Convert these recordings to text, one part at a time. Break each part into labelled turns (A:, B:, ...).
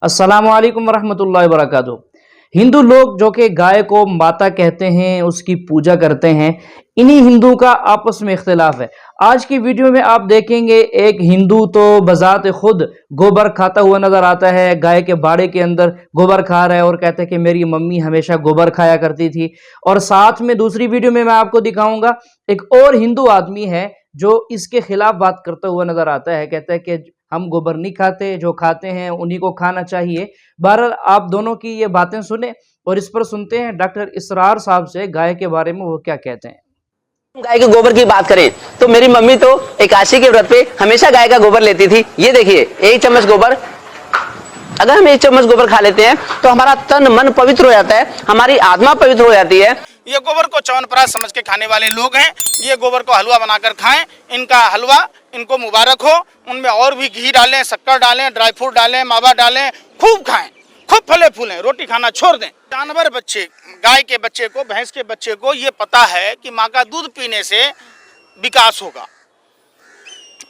A: अस्सलामु अलैकुम वरहमतुल्लाहि वबरकातुहू। हिंदू लोग जो कि गाय को माता कहते हैं, उसकी पूजा करते हैं, इन्हीं हिंदू का आपस में इख्तिलाफ है। आज की वीडियो में आप देखेंगे एक हिंदू तो बजाते खुद गोबर खाता हुआ नजर आता है, गाय के बाड़े के अंदर गोबर खा रहा है और कहता है कि मेरी मम्मी हमेशा गोबर खाया करती थी। और साथ में दूसरी वीडियो में मैं आपको दिखाऊंगा एक और हिंदू आदमी है जो इसके खिलाफ बात करता हुआ नजर आता है, कहता है कि हम गोबर नहीं खाते, जो खाते हैं उन्हीं को खाना चाहिए। बहरहाल आप दोनों की ये बातें सुने और इस पर सुनते हैं डॉक्टर इसरार साहब से गाय के बारे में वो क्या कहते हैं।
B: गाय के गोबर की बात करें तो मेरी मम्मी तो एकादशी के व्रत पे हमेशा गाय का गोबर लेती थी। ये देखिए, एक चम्मच गोबर, अगर हम एक चम्मच गोबर खा लेते हैं तो हमारा तन मन पवित्र हो जाता है, हमारी आत्मा पवित्र हो जाती है।
C: ये गोबर को च्यवनप्राश समझ के खाने वाले लोग हैं, ये गोबर को हलवा बनाकर खाएं। इनका हलवा इनको मुबारक हो, उनमें और भी घी डालें, शक्कर डालें, ड्राई फ्रूट डालें, मावा डालें, खूब खाएं, खूब फले फूलें, रोटी खाना छोड़ दें। जानवर बच्चे, गाय के बच्चे को, भैंस के बच्चे को ये पता है कि माँ का दूध पीने से विकास होगा,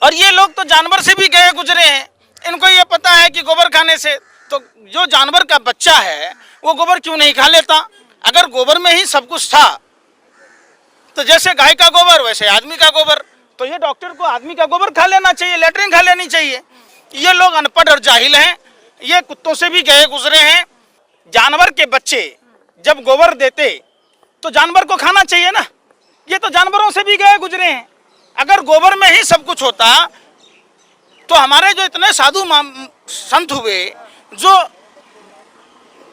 C: और ये लोग तो जानवर से भी गए गुजरे हैं, इनको ये पता है कि गोबर खाने से, तो जो जानवर का बच्चा है वो गोबर क्यों नहीं खा लेता? अगर गोबर में ही सब कुछ था तो जैसे गाय का गोबर वैसे आदमी का गोबर, तो ये डॉक्टर को आदमी का गोबर खा लेना चाहिए, लेटरिन खा लेनी चाहिए। ये लोग अनपढ़ और जाहिल हैं, ये कुत्तों से भी गए गुजरे हैं। जानवर के बच्चे जब गोबर देते तो जानवर को खाना चाहिए ना, ये तो जानवरों से भी गए गुजरे हैं। अगर गोबर में ही सब कुछ होता तो हमारे जो इतने साधु संत हुए, जो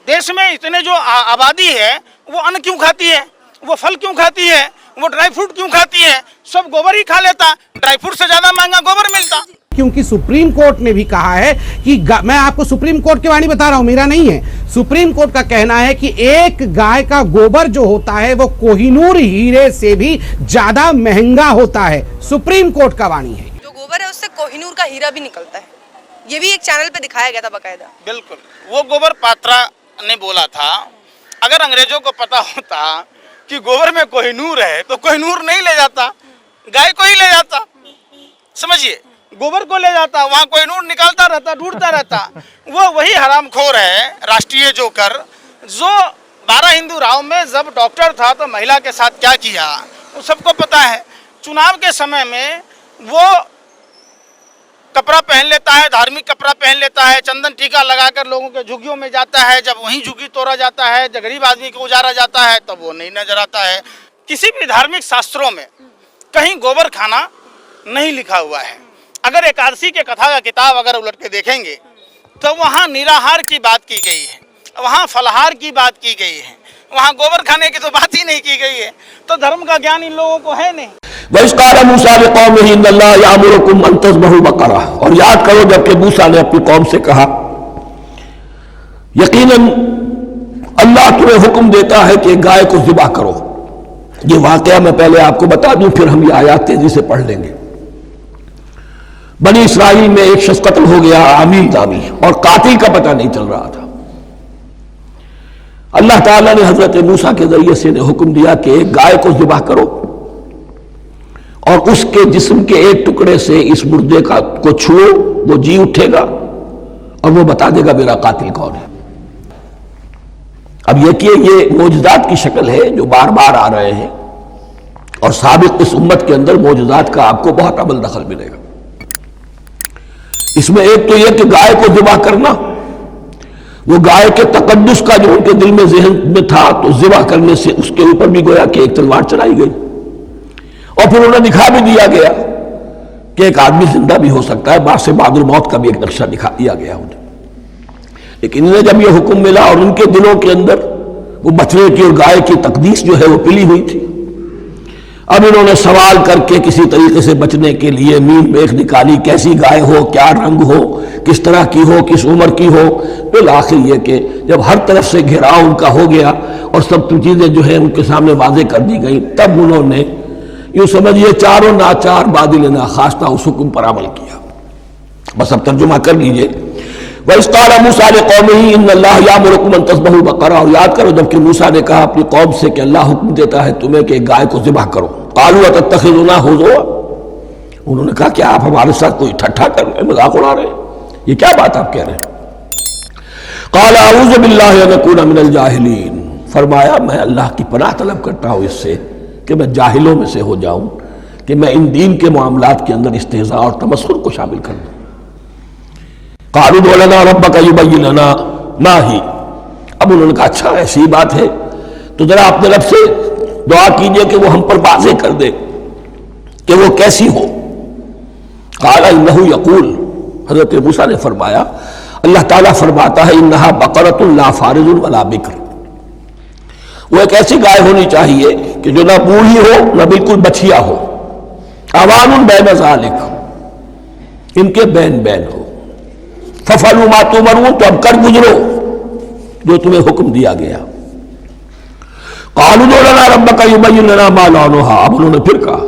C: देश में इतने जो आबादी है, वो अन्न क्यों खाती है, वो फल क्यों खाती है, वो ड्राई फ्रूट क्यों खाती है? सब गोबर ही खा लेता, ड्राई फ्रूट से ज्यादा महंगा गोबर मिलता।
D: क्योंकि सुप्रीम कोर्ट ने भी कहा है कि मैं आपको सुप्रीम कोर्ट की वाणी बता रहा हूं, मेरा नहीं है। सुप्रीम कोर्ट का कहना है कि एक गाय का गोबर जो होता है वो कोहिनूर हीरे से भी ज्यादा महंगा होता है। सुप्रीम कोर्ट का वाणी है।
E: जो गोबर है उससे कोहिनूर का हीरा भी निकलता है, ये भी एक चैनल पे दिखाया गया था बाकायदा।
C: बिल्कुल, वो गोबर पात्रा ने बोला था। अगर अंग्रेजों को पता होता कि गोबर में कोहिनूर है तो कोहिनूर नहीं ले जाता, गाय को ही ले जाता, समझिए, गोबर को ले जाता, वहाँ कोहिनूर निकालता रहता, ढूंढता रहता। वो वही हरामखोर है राष्ट्रीय जोकर, जो 12 हिंदू राव में जब डॉक्टर था तो महिला के साथ क्या किया वो सबको पता है। चुनाव के समय में वो कपड़ा पहन लेता है, धार्मिक कपड़ा पहन लेता है, चंदन टीका लगाकर लोगों के झुग्गियों में जाता है। जब वहीं झुग्गी तोड़ा जाता है, जब गरीब आदमी को उजारा जाता है, तब वो नहीं नजर आता है। किसी भी धार्मिक शास्त्रों में कहीं गोबर खाना नहीं लिखा हुआ है। अगर एकादशी के कथा का किताब अगर उलट के देखेंगे तो वहाँ निराहार की बात की गई है, वहाँ फलाहार की बात की गई है, वहाँ गोबर खाने की तो बात ही नहीं की गई है। तो धर्म का ज्ञान इन लोगों को है नहीं।
F: और याद करो जबकि मूसा ने अपनी कौम से कहा, यकीनन अल्लाह तुम्हें हुक्म देता है कि गाय को ज़िबा करो। ये वाकया मैं पहले आपको बता दूं, फिर हम ये आयात तेजी से पढ़ लेंगे। बनी इसराइल में एक शख्स कत्ल हो गया, आमील नामी, और कातिल का पता नहीं चल रहा था। अल्लाह ताला ने हजरत मूसा के जरिए से हुक्म दिया कि एक गाय को ज़िबा करो और उसके जिस्म के एक टुकड़े से इस मुर्दे को छुओ, वो जी उठेगा और वो बता देगा मेरा कातिल कौन है। अब ये मौजूदात की शक्ल है जो बार बार आ रहे हैं, और साबिक इस उम्मत के अंदर मौजूदात का आपको बहुत अमल दखल मिलेगा। इसमें एक तो यह कि गाय को ज़िबा करना, वो गाय के तकद्दुस का जो उनके दिल में ज़हन में था, तो ज़िबा करने से उसके ऊपर भी गोया कि एक तलवार चलाई गई, और फिर उन्हें दिखा भी दिया गया कि एक आदमी जिंदा भी हो सकता है। बात से बादुल मौत का भी एक नक्शा दिखा दिया गया उन्हें। लेकिन इन्हें जब यह हुक्म मिला और उनके दिलों के अंदर वो बछड़े की और गाय की तकदीस जो है वो पिली हुई थी, अब इन्होंने सवाल करके किसी तरीके से बचने के लिए मीन मेख निकाली, कैसी गाय हो, क्या रंग हो, किस तरह की हो, किस उम्र की हो। फिर आखिर ये कि जब हर तरफ से घेराव उनका हो गया और सब चीजें जो है उनके सामने वाजे कर दी गई, तब उन्होंने यूं समझिए चारों नाचार बादिल नाखास्ता उस हुक्म पर अमल किया। बस अब तर्जुमा कर लीजिए। वइज़ मूसा लिक़ौमिही इन्नल्लाह यामुरुकुम अन तज़बहू बक़रा, और याद करो जबकि मूसा ने कहा अपनी कौम से कि अल्लाह हुक्म देता है तुम्हें कि गाय को ज़िबा करो। क़ालू अतत्तख़िज़ुना हुज़ुवा, उन्होंने कहा क्या आप हमारे साथ कोई ठट्ठा कर रहे हैं, मजाक उड़ा रहे हैं, ये क्या बात आप कह रहे हैं? قال اعوذ باللہ ان اکون من الجاہلین، فرمایا میں اللہ کی پناہ طلب کرتا ہوں اس سے کہ میں جاہلوں میں سے ہو جاؤں، کہ میں ان دین کے معاملات کے اندر استہزاء اور تمسخر کو شامل کر دوں۔ قالوا ادع لنا ربک یبین لنا ما ہی، اب انہوں نے کہا اچھا ایسی بات ہے تو ذرا اپنے رب سے دعا کیجئے کہ وہ ہم پر واضح کر دے کہ وہ کیسی ہو۔ قال انہ یقول، حضرت موسیٰ نے فرمایا اللہ تعالیٰ فرماتا ہے انہا بقرۃ لا فارض ولا بکر، وہ ایک ایسی گائے ہونی چاہیے کہ جو نہ بوڑھی ہو نہ بالکل بچھیا ہو، اوان بین ذالک، ان کے بین بین ہو، ففعلوا ما تؤمرون، تو اب کر گزرو جو تمہیں حکم دیا گیا۔ قالوا ادع لنا ربک یبین لنا ما لونھا، اب انہوں نے پھر کہا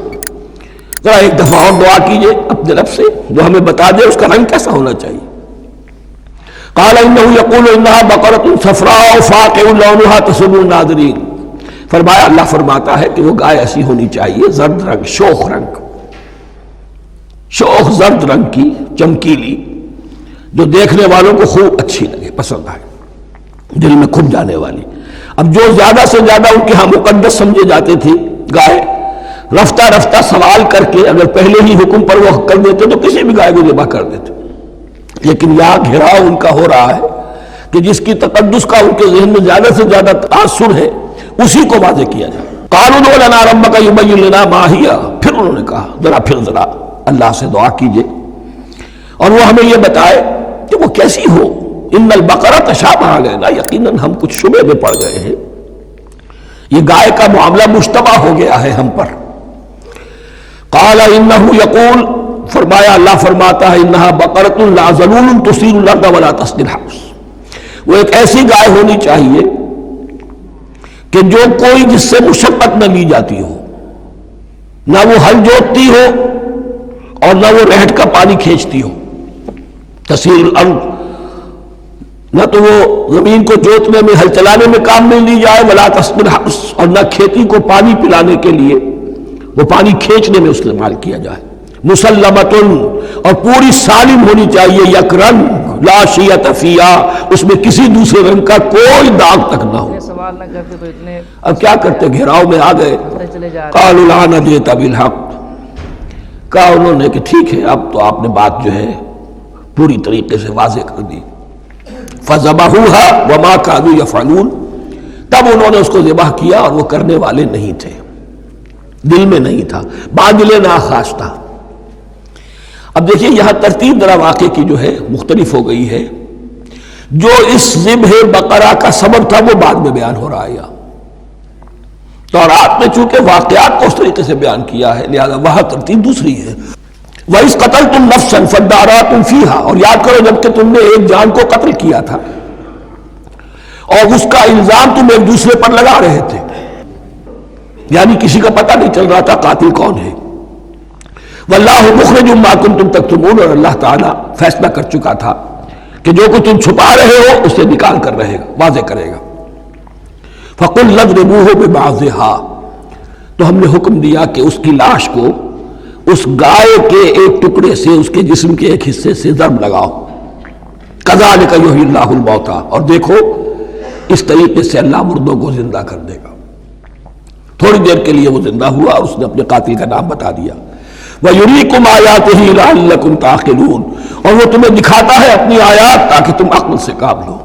F: ذرا ایک دفعہ اور دعا کیجئے اپنے رب سے جو ہمیں بتا دے اس کا رنگ کیسا ہونا چاہیے۔ قال انہ یقول انہا بقرۃ صفراء فاقع لونھا تسر الناظرین، فرمایا اللہ فرماتا ہے کہ وہ گائے ایسی ہونی چاہیے زرد رنگ، شوخ رنگ، شوخ زرد رنگ کی، چمکیلی، جو دیکھنے والوں کو خوب اچھی لگے، پسند آئے، دل میں کھپ جانے والی۔ اب جو زیادہ سے زیادہ ان کے ہاں مقدس سمجھے جاتے تھے گائے، رفتہ رفتہ سوال کر کے اگر پہلے ہی حکم پر وہ کر دیتے تو کسی بھی گائے کو ذبح کر دیتے، لیکن یہاں گھیراؤ ان کا ہو رہا ہے کہ جس کی تقدس کا ان کے ذہن میں زیادہ سے زیادہ تاثر ہے اسی کو واضح کیا جائے۔ قالوا ادع لنا ربک یبین لنا ما ہی، پھر انہوں نے کہا ذرا اللہ سے دعا کیجئے اور وہ ہمیں یہ بتائے کہ وہ کیسی ہو۔ ان البقرہ تشابہ علینا، یقیناً ہم کچھ شبہ میں پڑ گئے ہیں، یہ گائے کا معاملہ مشتبہ ہو گیا ہے ہم پر۔ قال انہ یقول، فرمایا اللہ فرماتا ہے انہا بقرۃ لا ذلول تثیر الارض ولا تسقی الحرث، وہ ایک ایسی گائے ہونی چاہیے کہ جو کوئی جس سے مشقت نہ لی جاتی ہو، نہ وہ ہل جوتتی ہو اور نہ وہ رہٹ کا پانی کھینچتی ہو۔ تسیر الارض، نہ تو وہ زمین کو جوتنے میں ہل چلانے میں کام میں لی جائے، ولا تسقی الحرث، اور نہ کھیتی کو پانی پلانے کے لیے وہ پانی کھینچنے میں استعمال کیا جائے۔ مسلمتن، اور پوری سالم ہونی چاہیے، یک رنگ، لا شیۃ فیہا، اس میں کسی دوسرے رنگ کا کوئی داغ تک نہ ہو۔
A: سوال نہ کرتے تو اتنے
F: اب کیا کرتے، گھیراؤ میں آ گئے۔
A: چلے جا رہے
F: قالوا الآن جئت بالحق، کہا انہوں نے کہ ٹھیک ہے اب تو آپ نے بات جو ہے پوری طریقے سے واضح کر دی۔ فذبحوها وما كانوا يفعلون، تب انہوں نے اس کو ذبح کیا اور وہ کرنے والے نہیں تھے، دل میں نہیں تھا، باطل ناخواستہ۔ اب دیکھیے یہاں ترتیب ذرا واقعے کی جو ہے مختلف ہو گئی ہے، جو اس ذبح بقرہ کا سبب تھا وہ بعد میں بیان ہو رہا ہے یہاں، تورات میں چونکہ واقعات کو اس طریقے سے بیان کیا ہے لہذا وہاں ترتیب دوسری ہے۔ وَإِذْ قَتَلْتُمْ نَفْسًا فَادَّارَأْتُمْ فِيهَا، اور یاد کرو جب کہ تم نے ایک جان کو قتل کیا تھا اور اس کا الزام تم ایک دوسرے پر لگا رہے تھے، یعنی کسی کا پتہ نہیں چل رہا تھا قاتل کون ہے۔ وَاللَّهُ مُخْرِجٌ مَا كُنتُمْ تَكْتُمُونَ، اور اللہ تعالیٰ فیصلہ کر چکا تھا کہ جو کچھ تم چھپا رہے ہو اسے نکال کر رہے گا، واضح کرے گا۔ فَقُلْ اضْرِبُوهُ بِبَعْضِهَا، تو ہم نے حکم دیا کہ اس کی لاش کو اس گائے کے ایک ٹکڑے سے، اس کے جسم کے ایک حصے سے ضرب لگاؤ۔ كَذَلِكَ يُحْيِي اللَّهُ الْمَوْتَى، اور دیکھو اس طریقے سے اللہ مردوں کو زندہ کر دے گا۔ تھوڑی دیر کے لیے وہ زندہ ہوا اور اس نے اپنے قاتل کا نام بتا دیا۔ وَيُرِيكُمْ آيَاتِهِ لَعَلَّكُمْ تَعْقِلُونَ، اور وہ تمہیں دکھاتا ہے اپنی آیات تاکہ تم عقل سے کام لو۔